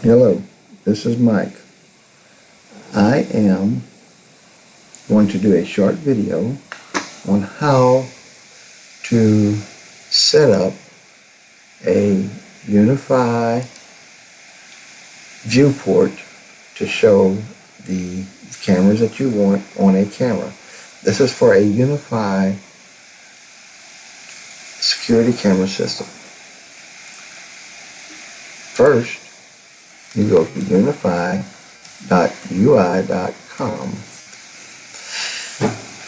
Hello, this is Mike. I am going to do a short video on how to set up a Unifi viewport to show the cameras that you want on a camera. This is for a Unifi security camera system. First, you go to unifi.ui.com.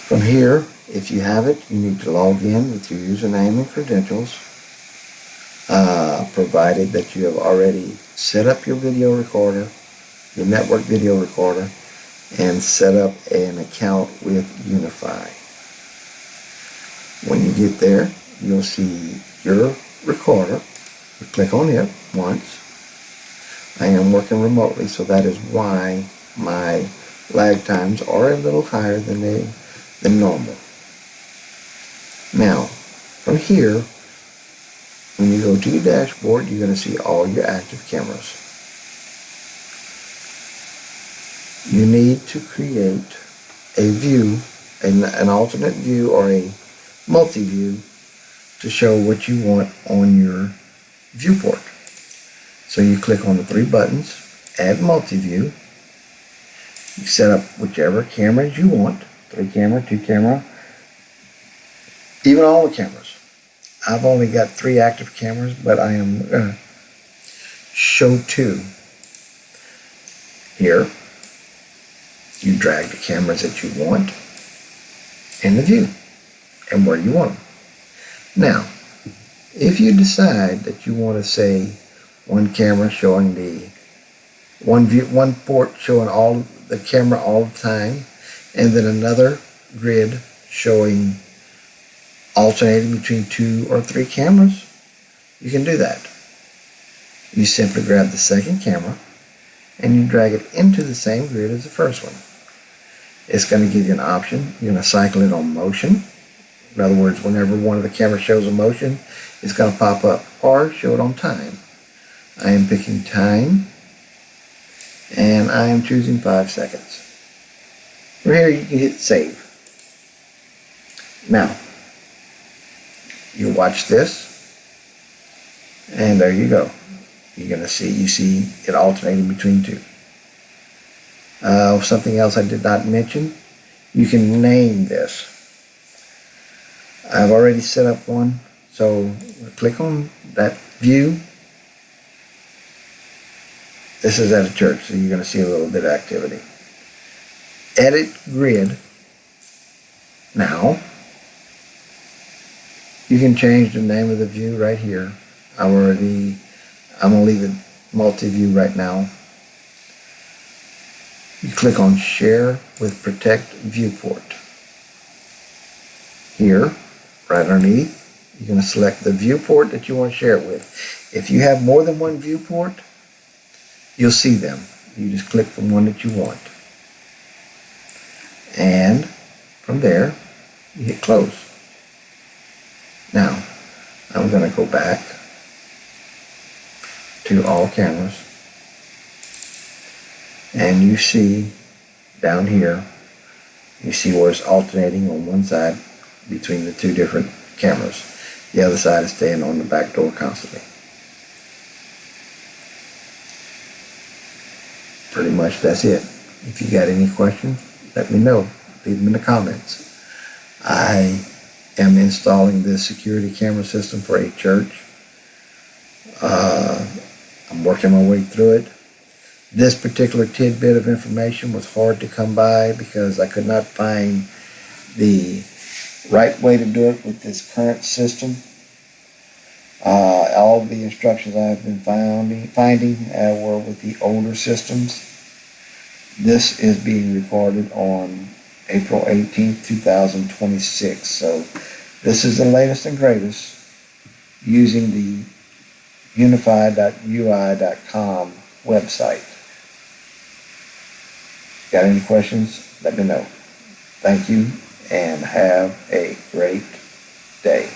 From here, if you have it, you need to log in with your username and credentials, provided that you have already set up your video recorder, your network video recorder, and set up an account with Unifi. When you get there, you'll see your recorder. You click on it once. I am working remotely, so that is why my lag times are a little higher than normal. Now, from here, when you go to your dashboard, you're going to see all your active cameras. You need to create a view, an alternate view or a multi-view to show what you want on your viewport. So you click on the three buttons, add multi-view. You set up whichever cameras you want, 3 camera, 2 camera, even all the cameras. I've only got 3 active cameras, but I am going to show 2. Here, you drag the cameras that you want in the view and where you want them. Now, if you decide that you want to say one camera showing the one port showing all the camera all the time, and then another grid showing alternating between 2 or 3 cameras, you can do that. You simply grab the second camera and you drag it into the same grid as the first one. It's going to give you an option. You're going to cycle it on motion. In other words, whenever one of the cameras shows a motion, it's going to pop up, or show it on time. I am picking time, and I am choosing 5 seconds. From here, you can hit save. Now, you watch this, and there you go. You're going to see it alternating between 2. Something else I did not mention, you can name this. I've already set up one, so click on that view. This is at a church, so you're going to see a little bit of activity. Edit grid. Now, you can change the name of the view right here. I'm going to leave it multi-view right now. You click on Share with Protect Viewport. Here, right underneath, you're going to select the viewport that you want to share it with. If you have more than one viewport, you'll see them. You just click the one that you want. And from there, you hit close. Now, I'm going to go back to all cameras. And you see down here, you see where it's alternating on one side between the 2 different cameras. The other side is staying on the back door constantly. Pretty much that's it. If you got any questions, let me know. Leave them in the comments. I am installing this security camera system for a church. I'm working my way through it. This particular tidbit of information was hard to come by because I could not find the right way to do it with this current system. All the instructions I have been finding were with the older systems. This is being recorded on April 18th, 2026. So this is the latest and greatest using the unifi.ui.com website. Got any questions? Let me know. Thank you and have a great day.